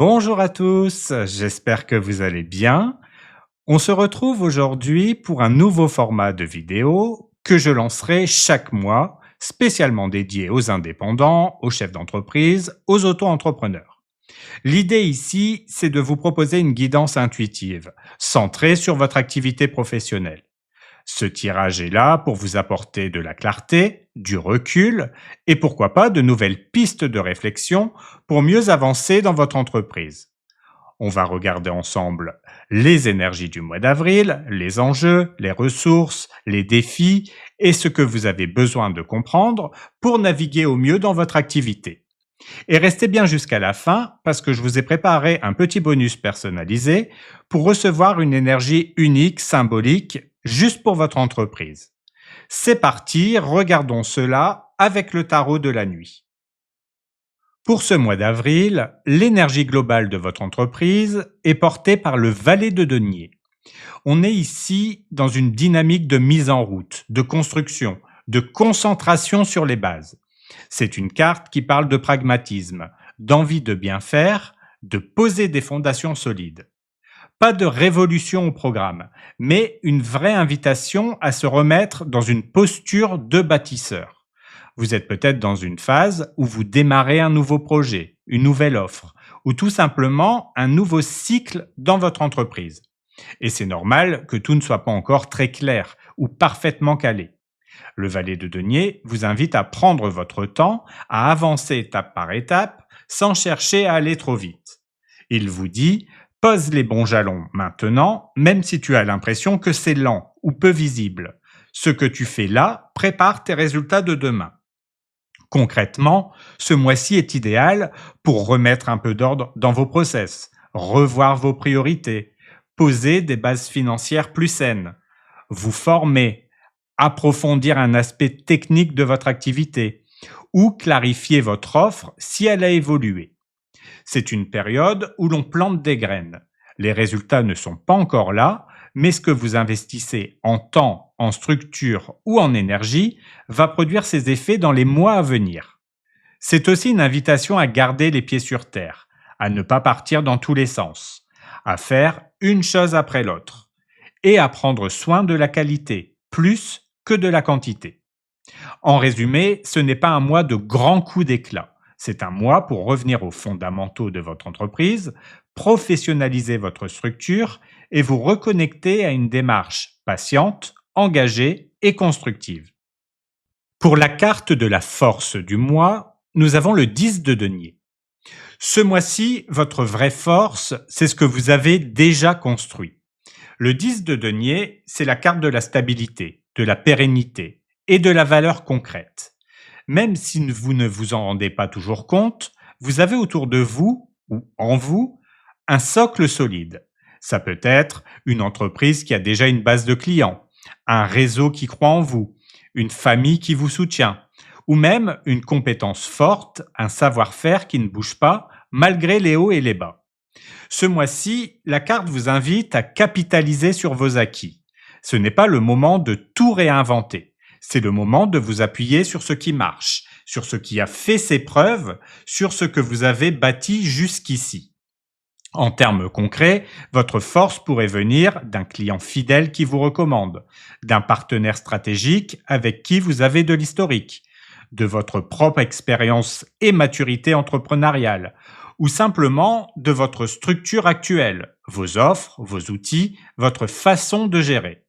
Bonjour à tous, j'espère que vous allez bien. On se retrouve aujourd'hui pour un nouveau format de vidéo que je lancerai chaque mois, spécialement dédié aux indépendants, aux chefs d'entreprise, aux auto-entrepreneurs. L'idée ici, c'est de vous proposer une guidance intuitive, centrée sur votre activité professionnelle. Ce tirage est là pour vous apporter de la clarté, du recul et pourquoi pas de nouvelles pistes de réflexion pour mieux avancer dans votre entreprise. On va regarder ensemble les énergies du mois d'avril, les enjeux, les ressources, les défis et ce que vous avez besoin de comprendre pour naviguer au mieux dans votre activité. Et restez bien jusqu'à la fin parce que je vous ai préparé un petit bonus personnalisé pour recevoir une énergie unique, symbolique, juste pour votre entreprise. C'est parti, regardons cela avec le tarot de la nuit. Pour ce mois d'avril, l'énergie globale de votre entreprise est portée par le valet de denier. On est ici dans une dynamique de mise en route, de construction, de concentration sur les bases. C'est une carte qui parle de pragmatisme, d'envie de bien faire, de poser des fondations solides. Pas de révolution au programme, mais une vraie invitation à se remettre dans une posture de bâtisseur. Vous êtes peut-être dans une phase où vous démarrez un nouveau projet, une nouvelle offre, ou tout simplement un nouveau cycle dans votre entreprise. Et c'est normal que tout ne soit pas encore très clair ou parfaitement calé. Le valet de denier vous invite à prendre votre temps, à avancer étape par étape, sans chercher à aller trop vite. Il vous dit « pose les bons jalons maintenant, même si tu as l'impression que c'est lent ou peu visible. Ce que tu fais là prépare tes résultats de demain. » Concrètement, ce mois-ci est idéal pour remettre un peu d'ordre dans vos process, revoir vos priorités, poser des bases financières plus saines, vous former, approfondir un aspect technique de votre activité ou clarifier votre offre si elle a évolué. C'est une période où l'on plante des graines. Les résultats ne sont pas encore là, mais ce que vous investissez en temps, en structure ou en énergie va produire ses effets dans les mois à venir. C'est aussi une invitation à garder les pieds sur terre, à ne pas partir dans tous les sens, à faire une chose après l'autre et à prendre soin de la qualité, plus que de la quantité. En résumé, ce n'est pas un mois de grands coups d'éclat. C'est un mois pour revenir aux fondamentaux de votre entreprise, professionnaliser votre structure et vous reconnecter à une démarche patiente, engagée et constructive. Pour la carte de la force du mois, nous avons le 10 de denier. Ce mois-ci, votre vraie force, c'est ce que vous avez déjà construit. Le 10 de denier, c'est la carte de la stabilité, de la pérennité et de la valeur concrète. Même si vous ne vous en rendez pas toujours compte, vous avez autour de vous, ou en vous, un socle solide. Ça peut être une entreprise qui a déjà une base de clients, un réseau qui croit en vous, une famille qui vous soutient, ou même une compétence forte, un savoir-faire qui ne bouge pas malgré les hauts et les bas. Ce mois-ci, la carte vous invite à capitaliser sur vos acquis. Ce n'est pas le moment de tout réinventer. C'est le moment de vous appuyer sur ce qui marche, sur ce qui a fait ses preuves, sur ce que vous avez bâti jusqu'ici. En termes concrets, votre force pourrait venir d'un client fidèle qui vous recommande, d'un partenaire stratégique avec qui vous avez de l'historique, de votre propre expérience et maturité entrepreneuriale, ou simplement de votre structure actuelle, vos offres, vos outils, votre façon de gérer.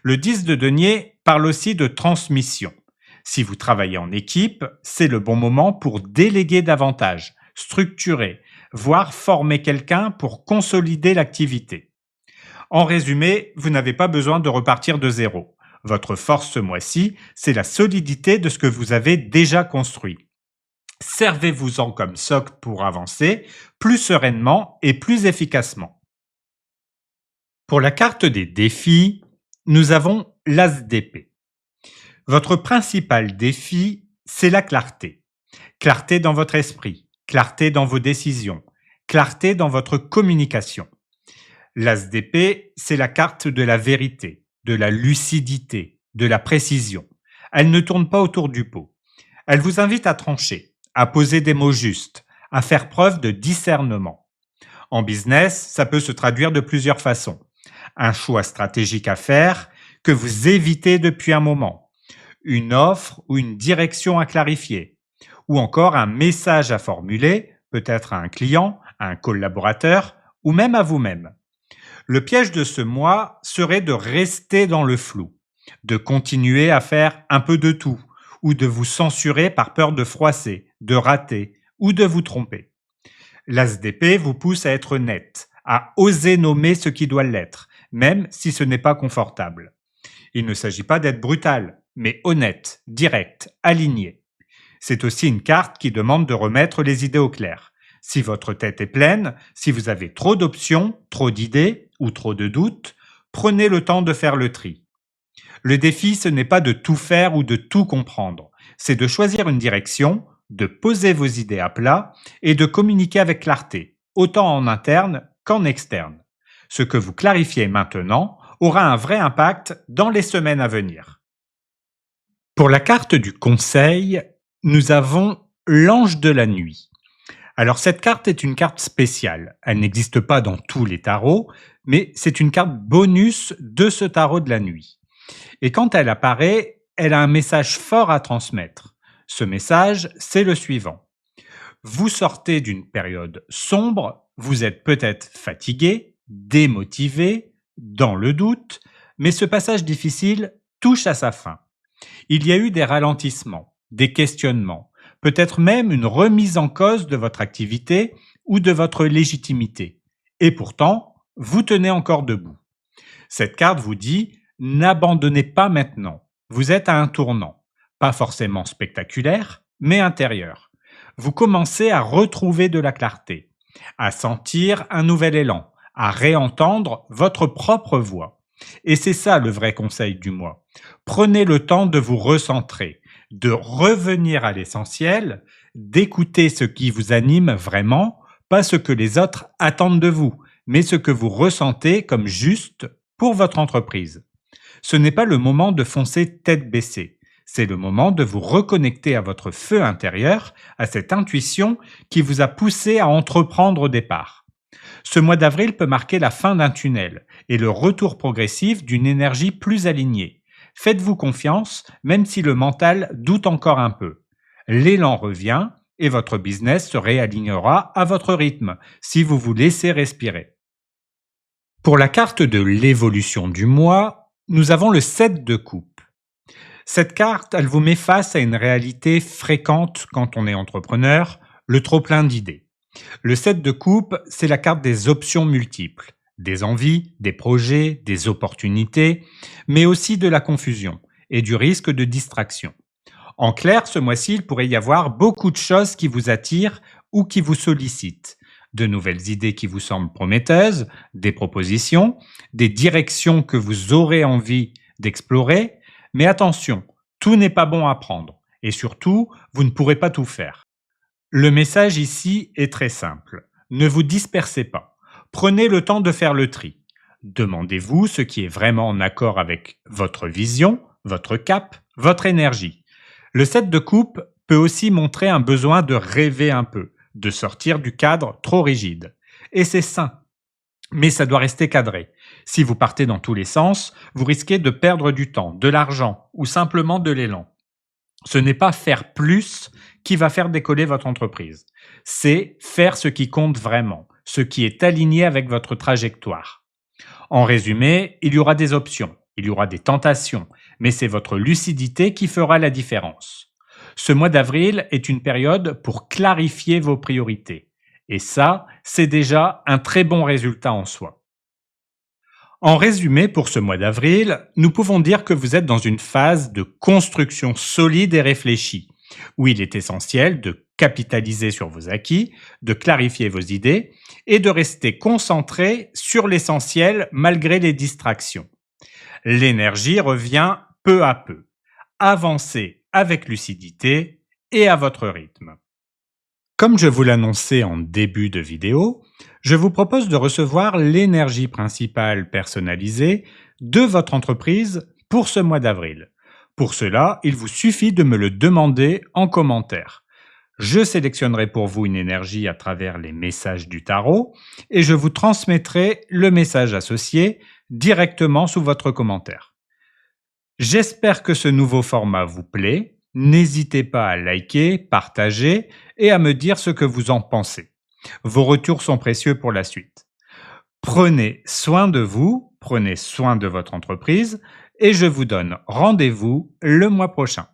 Le 10 de denier parle aussi de transmission. Si vous travaillez en équipe, c'est le bon moment pour déléguer davantage, structurer, voire former quelqu'un pour consolider l'activité. En résumé, vous n'avez pas besoin de repartir de zéro. Votre force ce mois-ci, c'est la solidité de ce que vous avez déjà construit. Servez-vous-en comme socle pour avancer plus sereinement et plus efficacement. Pour la carte des défis, nous avons l'As d'épée. Votre principal défi, c'est la clarté. Clarté dans votre esprit, clarté dans vos décisions, clarté dans votre communication. L'As d'épée, c'est la carte de la vérité, de la lucidité, de la précision. Elle ne tourne pas autour du pot. Elle vous invite à trancher, à poser des mots justes, à faire preuve de discernement. En business, ça peut se traduire de plusieurs façons. Un choix stratégique à faire que vous évitez depuis un moment, une offre ou une direction à clarifier, ou encore un message à formuler, peut-être à un client, à un collaborateur ou même à vous-même. Le piège de ce mois serait de rester dans le flou, de continuer à faire un peu de tout, ou de vous censurer par peur de froisser, de rater ou de vous tromper. L'As d'épée vous pousse à être net, à oser nommer ce qui doit l'être, même si ce n'est pas confortable. Il ne s'agit pas d'être brutal, mais honnête, direct, aligné. C'est aussi une carte qui demande de remettre les idées au clair. Si votre tête est pleine, si vous avez trop d'options, trop d'idées ou trop de doutes, prenez le temps de faire le tri. Le défi, ce n'est pas de tout faire ou de tout comprendre, c'est de choisir une direction, de poser vos idées à plat et de communiquer avec clarté, autant en interne qu'en externe. Ce que vous clarifiez maintenant aura un vrai impact dans les semaines à venir. Pour la carte du conseil, nous avons l'ange de la nuit. Alors cette carte est une carte spéciale. Elle n'existe pas dans tous les tarots, mais c'est une carte bonus de ce tarot de la nuit. Et quand elle apparaît, elle a un message fort à transmettre. Ce message, c'est le suivant. Vous sortez d'une période sombre, vous êtes peut-être fatigué, démotivé, dans le doute, mais ce passage difficile touche à sa fin. Il y a eu des ralentissements, des questionnements, peut-être même une remise en cause de votre activité ou de votre légitimité. Et pourtant, vous tenez encore debout. Cette carte vous dit « N'abandonnez pas maintenant, vous êtes à un tournant, pas forcément spectaculaire, mais intérieur. Vous commencez à retrouver de la clarté, à sentir un nouvel élan, à réentendre votre propre voix. Et c'est ça le vrai conseil du mois. Prenez le temps de vous recentrer, de revenir à l'essentiel, d'écouter ce qui vous anime vraiment, pas ce que les autres attendent de vous, mais ce que vous ressentez comme juste pour votre entreprise. Ce n'est pas le moment de foncer tête baissée, c'est le moment de vous reconnecter à votre feu intérieur, à cette intuition qui vous a poussé à entreprendre au départ. Ce mois d'avril peut marquer la fin d'un tunnel et le retour progressif d'une énergie plus alignée. Faites-vous confiance, même si le mental doute encore un peu. L'élan revient et votre business se réalignera à votre rythme, si vous vous laissez respirer. Pour la carte de l'évolution du mois, nous avons le 7 de coupe. Cette carte, elle vous met face à une réalité fréquente quand on est entrepreneur, le trop-plein d'idées. Le 7 de coupe, c'est la carte des options multiples, des envies, des projets, des opportunités, mais aussi de la confusion et du risque de distraction. En clair, ce mois-ci, il pourrait y avoir beaucoup de choses qui vous attirent ou qui vous sollicitent. De nouvelles idées qui vous semblent prometteuses, des propositions, des directions que vous aurez envie d'explorer. Mais attention, tout n'est pas bon à prendre et surtout, vous ne pourrez pas tout faire. Le message ici est très simple. Ne vous dispersez pas. Prenez le temps de faire le tri. Demandez-vous ce qui est vraiment en accord avec votre vision, votre cap, votre énergie. Le 7 de coupe peut aussi montrer un besoin de rêver un peu, de sortir du cadre trop rigide. Et c'est sain. Mais ça doit rester cadré. Si vous partez dans tous les sens, vous risquez de perdre du temps, de l'argent ou simplement de l'élan. Ce n'est pas faire plus qui va faire décoller votre entreprise. C'est faire ce qui compte vraiment, ce qui est aligné avec votre trajectoire. En résumé, il y aura des options, il y aura des tentations, mais c'est votre lucidité qui fera la différence. Ce mois d'avril est une période pour clarifier vos priorités. Et ça, c'est déjà un très bon résultat en soi. En résumé, pour ce mois d'avril, nous pouvons dire que vous êtes dans une phase de construction solide et réfléchie, où il est essentiel de capitaliser sur vos acquis, de clarifier vos idées et de rester concentré sur l'essentiel malgré les distractions. L'énergie revient peu à peu. Avancez avec lucidité et à votre rythme. Comme je vous l'annonçais en début de vidéo, je vous propose de recevoir l'énergie principale personnalisée de votre entreprise pour ce mois d'avril. Pour cela, il vous suffit de me le demander en commentaire. Je sélectionnerai pour vous une énergie à travers les messages du tarot et je vous transmettrai le message associé directement sous votre commentaire. J'espère que ce nouveau format vous plaît. N'hésitez pas à liker, partager et à me dire ce que vous en pensez. Vos retours sont précieux pour la suite. Prenez soin de vous, prenez soin de votre entreprise et je vous donne rendez-vous le mois prochain.